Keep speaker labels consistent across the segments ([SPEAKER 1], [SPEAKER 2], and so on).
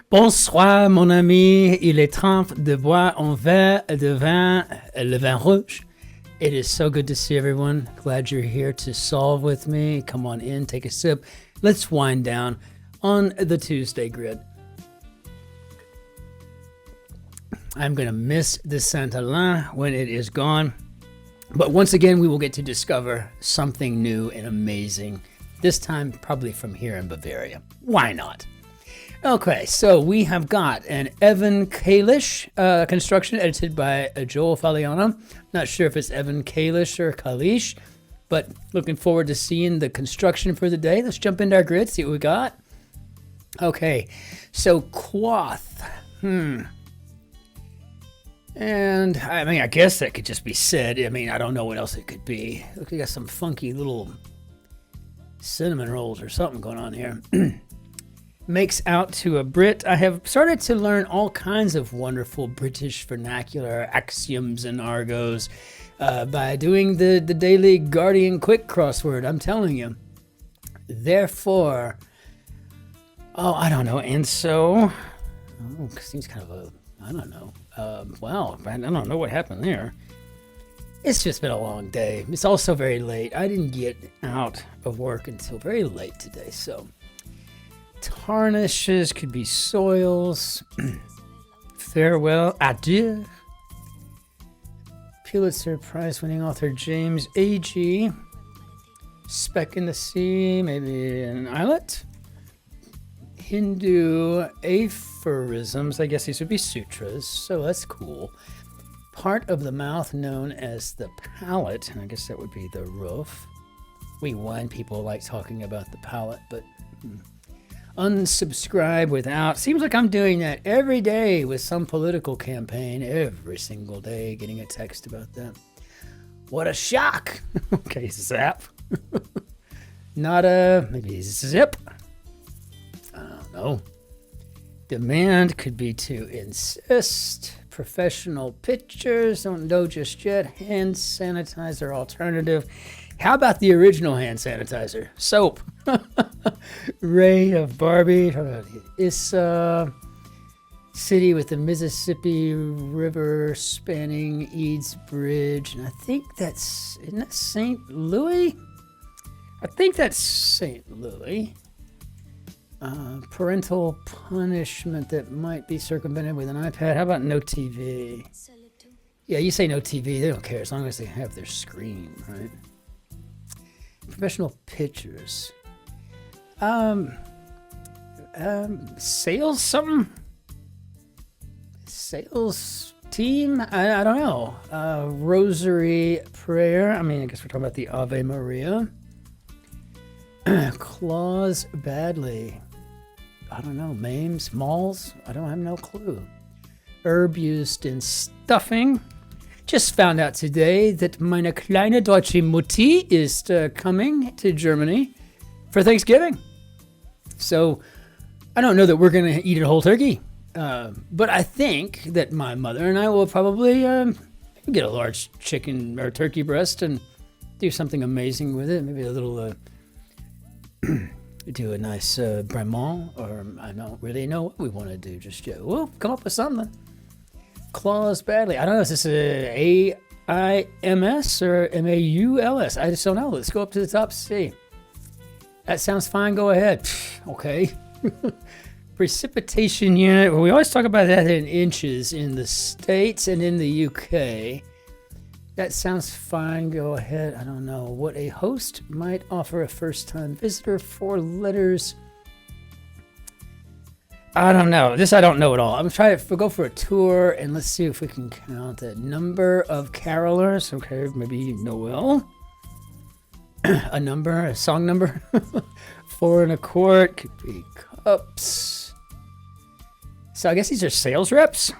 [SPEAKER 1] Bonsoir, mon ami. Il est temps de boire un verre de vin, le vin rouge. It is so good to see everyone. Glad you're here to solve with me. Come on in, take a sip. Let's wind down on the Tuesday grid. I'm going to miss the Saint-Alain when it is gone. But once again, we will get to discover something new and amazing. This time, probably from here in Bavaria. Why not? Okay, so we have got an Evan Kalish construction edited by Joel Faliano. Not sure if it's Evan Kalish or Kalish, but looking forward to seeing the construction for the day. Let's jump into our grid, see what we got. Okay, so quoth. And I mean, I guess that could just be said. I mean, I don't know what else it could be. Look, we got some funky little cinnamon rolls or something going on here. Makes out to a Brit. I have started to learn all kinds of wonderful British vernacular axioms and argos by doing the daily Guardian Quick crossword. I'm telling you. Therefore, I don't know. And so, seems kind of a, I don't know. Wow, I don't know what happened there. It's just been a long day. It's also very late. I didn't get out of work until very late today, so. Tarnishes could be soils. Farewell, adieu. Pulitzer Prize winning author James A.G. Speck in the sea, maybe an islet. Hindu aphorisms, I guess these would be sutras, so that's cool. Part of the mouth known as the palate, and I guess that would be the roof. We wine people like talking about the palate, but unsubscribe without. Seems like I'm doing that every day with some political campaign, every single day, getting a text about that. What a shock. Okay, zap. Not a, maybe zip. I don't know. Demand could be to insist. Professional pictures, don't know just yet. Hand sanitizer alternative. How about the original hand sanitizer? Soap. Ray of Barbie. Issa. City with the Mississippi River spanning Eads Bridge. And I think that's, isn't that St. Louis? I think that's St. Louis. Parental punishment that might be circumvented with an iPad. How about no TV? Yeah, you say no TV, they don't care as long as they have their screen, right? Professional pictures. Sales something? Sales team? I don't know. Rosary prayer. I mean, I guess we're talking about the Ave Maria. Claws badly. I don't know. Maims, malls? I have no clue. Herb used in stuffing. Just found out today that meine kleine deutsche Mutti is coming to Germany for Thanksgiving. So I don't know that we're going to eat a whole turkey. But I think that my mother and I will probably get a large chicken or turkey breast and do something amazing with it. Maybe a little, do a nice Bremont, or I don't really know what we want to do just yet. We'll come up with something. Claws badly. I don't know, is this a A-I-M-S or M-A-U-L-S? I just don't know. Let's go up to the top, see. That sounds fine. Go ahead. Okay. Precipitation unit. Well, we always talk about that in inches in the States and in the UK. That sounds fine. Go ahead. I don't know what a host might offer a first-time visitor. 4 letters. I don't know. This I don't know at all. I'm trying to go for a tour, and let's see if we can count the number of carolers. Okay, maybe Noel. A number, a song number. 4 and a quart. Could be cups. So I guess these are sales reps.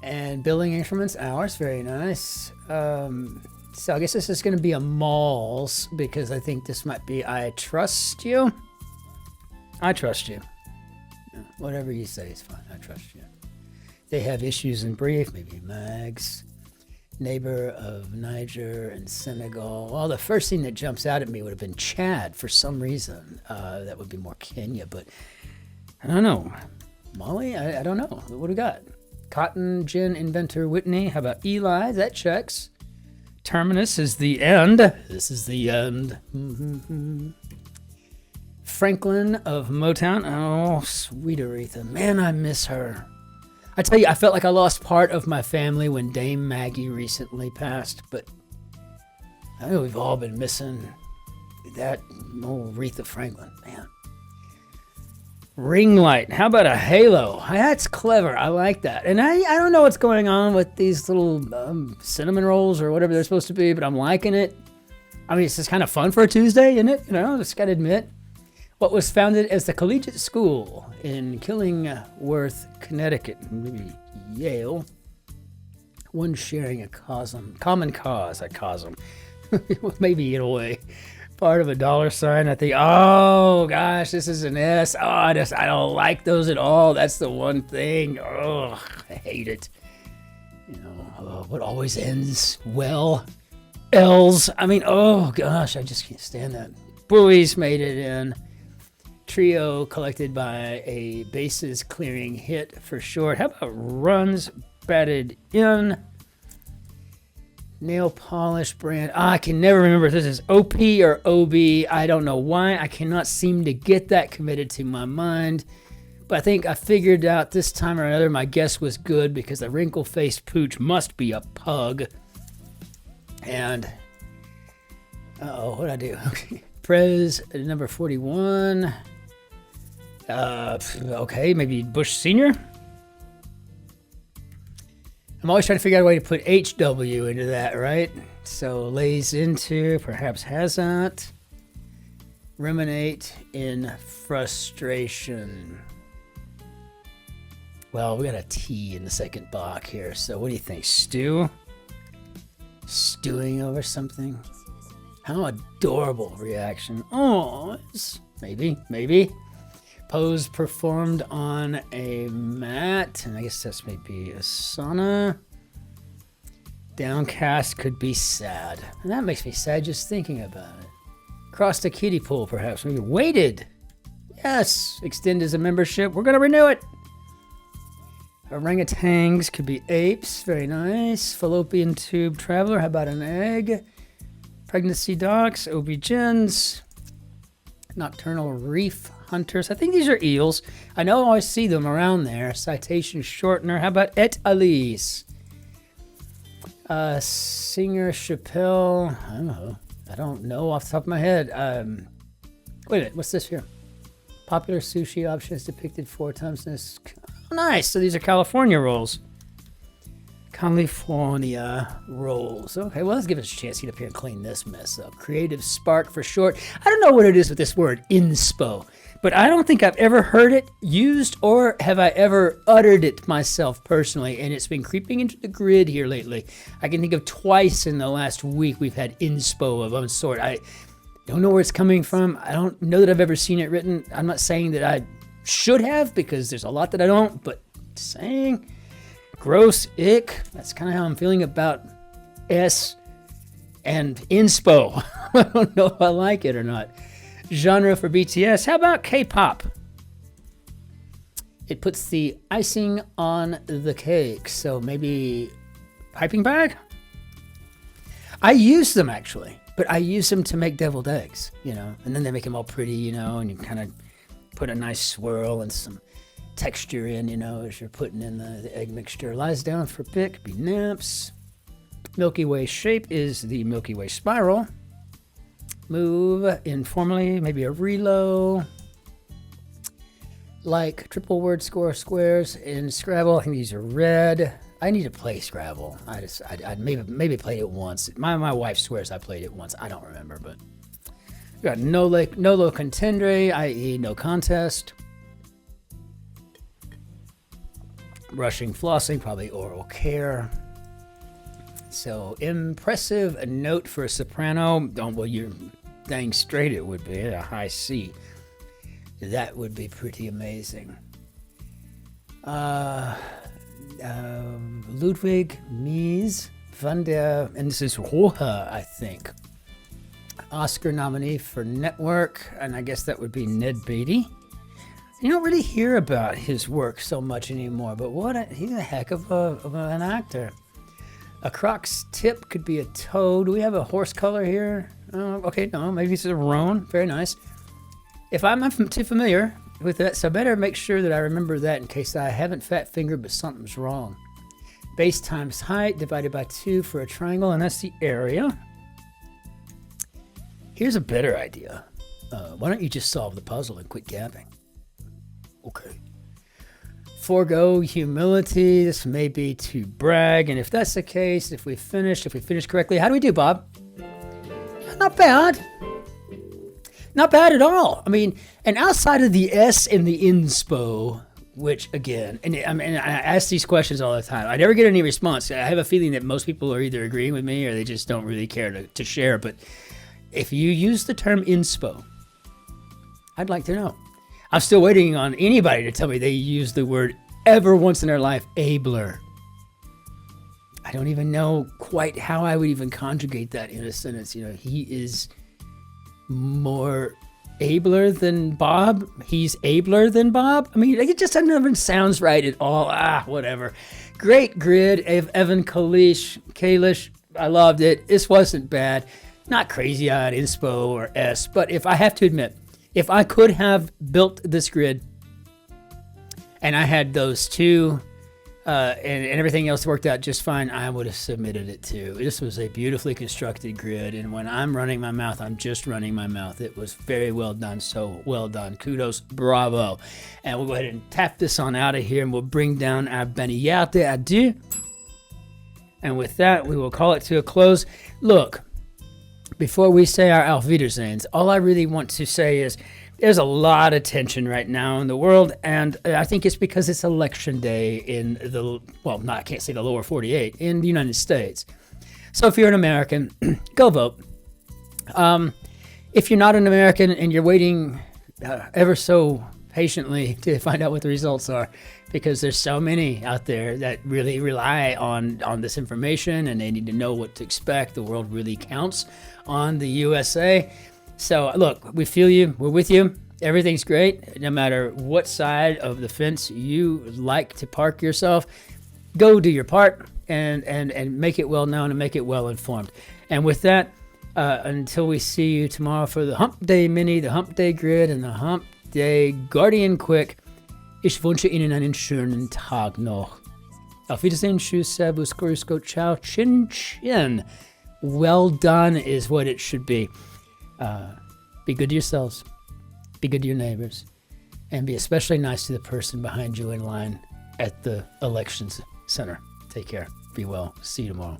[SPEAKER 1] And billing increments, hours. Very nice. So I guess this is going to be a malls, because I think this might be I trust you. I trust you. Whatever you say is fine. I trust you. They have issues in brief, maybe mags. neighbor of Niger and Senegal. Well, the first thing that jumps out at me would have been Chad for some reason. That would be more Kenya, but I don't know. Mali? I don't know. What do we got? Cotton gin inventor Whitney. How about Eli? That checks. Terminus is the end. This is the end. Franklin of Motown. Oh, sweet Aretha. Man, I miss her. I tell you, I felt like I lost part of my family when Dame Maggie recently passed, but I know we've all been missing that old Aretha Franklin, man. Ring light. How about a halo? That's clever. I like that. And I don't know what's going on with these little cinnamon rolls or whatever they're supposed to be, but I'm liking it. I mean, it's just kind of fun for a Tuesday, isn't it? You know, just got to admit. What was founded as the Collegiate School in Killingworth, Connecticut, maybe Yale. One sharing a common cause, a cosm. Maybe in a way. Part of a $sign. I think, oh gosh, this is an S. Oh, I don't like those at all. That's the one thing. Oh, I hate it. You know, what always ends well? L's. I mean, oh gosh, I just can't stand that. Buoys made it in. Trio collected by a bases clearing hit for short. How about runs batted in? Nail polish brand. I can never remember if this is OP or OB. I don't know why. I cannot seem to get that committed to my mind. But I think I figured out this time or another my guess was good because the wrinkle-faced pooch must be a pug. And, what'd I do? Okay. Prez, number 41. Okay, maybe Bush Sr. I'm always trying to figure out a way to put HW into that, right? So lays into, perhaps hasn't. Ruminate in frustration. Well, we got a T in the second box here. So what do you think? Stew? Stewing over something? How adorable reaction. Oh, maybe. Pose performed on a mat, and I guess that's maybe a sauna. Downcast could be sad, and that makes me sad just thinking about it. Crossed a kiddie pool, perhaps. Maybe waited. Yes, extend as a membership. We're gonna renew it. Orangutans could be apes. Very nice. Fallopian tube traveler. How about an egg? Pregnancy docs. OB-GYNs. Nocturnal reef hunters. I think these are eels. I know I always see them around there. Citation shortener. How about et Alice? Singer Chappelle. I don't know off the top of my head. Wait a minute. What's this here? Popular sushi options depicted 4 times in this. Oh, nice. So these are California rolls. California rolls. Okay, well, let's give us a chance to get up here and clean this mess up. Creative spark for short. I don't know what it is with this word, inspo, but I don't think I've ever heard it used or have I ever uttered it myself personally, and it's been creeping into the grid here lately. I can think of twice in the last week we've had inspo of some sort. I don't know where it's coming from. I don't know that I've ever seen it written. I'm not saying that I should have because there's a lot that I don't, but saying... Gross, ick. That's kind of how I'm feeling about S and inspo. I don't know if I like it or not. Genre for BTS. How about K-pop? It puts the icing on the cake. So maybe piping bag? I use them actually, but I use them to make deviled eggs, you know, and then they make them all pretty, you know, and you kind of put a nice swirl and some texture in, you know, as you're putting in the egg mixture. Lies down for pick, be naps. Milky Way shape is the Milky Way spiral. Move informally, maybe a relo. Like triple word score squares in Scrabble. I think these are red. I need to play Scrabble. I maybe played it once. My wife swears I played it once. I don't remember, but we got nolo contendere, i.e. no contest. Brushing, flossing, probably oral care. So impressive note for a soprano. Well, you're dang straight it would be a high C. That would be pretty amazing. Ludwig Mies van der, and this is Roja, I think. Oscar nominee for Network, and I guess that would be Ned Beatty. You don't really hear about his work so much anymore, but he's a heck of an actor. A croc's tip could be a toad. Do we have a horse color here? Okay, no, maybe this is a roan. Very nice. If I'm not too familiar with that, so I better make sure that I remember that in case I haven't fat fingered, but something's wrong. Base times height divided by 2 for a triangle, and that's the area. Here's a better idea. Why don't you just solve the puzzle and quit gabbing? Okay. Forgo humility. This may be to brag, and if that's the case, if we finish correctly, how do we do, Bob? Not bad. Not bad at all. I mean, and outside of the S in the inspo, which again, and I ask these questions all the time. I never get any response. I have a feeling that most people are either agreeing with me or they just don't really care to share. But if you use the term inspo, I'd like to know. I'm still waiting on anybody to tell me they use the word ever once in their life, abler. I don't even know quite how I would even conjugate that in a sentence. You know, he is more abler than Bob. He's abler than Bob. I mean, it just never sounds right at all. Whatever. Great grid. Evan Kalish. I loved it. This wasn't bad. Not crazy on inspo or S, but if I have to admit, if I could have built this grid and I had those two and everything else worked out just fine, I would have submitted it too. This was a beautifully constructed grid, and when I'm running my mouth, I'm just running my mouth. It was very well done, so well done. Kudos, bravo. And we'll go ahead and tap this on out of here, and we'll bring down our Beniyate adieu. And with that, we will call it to a close. Look, before we say our Auf Wiedersehens, all I really want to say is there's a lot of tension right now in the world, and I think it's because it's election day in I can't say the lower 48, in the United States. So if you're an American, go vote. If you're not an American and you're waiting ever so patiently to find out what the results are, because there's so many out there that really rely on this information and they need to know what to expect. The world really counts on the USA. So look, we feel you, we're with you. Everything's great. No matter what side of the fence you like to park yourself, go do your part and make it well known and make it well informed. And with that, until we see you tomorrow for the Hump Day Mini, the Hump Day Grid, and the Hump Day Guardian Quick, ich wünsche Ihnen einen schönen Tag noch. Auf Wiedersehen, tschüss, servus, grüß Gott, ciao, Cin-Cin. Well done is what it should be. Be good to yourselves, be good to your neighbors, and be especially nice to the person behind you in line at the elections center. Take care. Be well. See you tomorrow.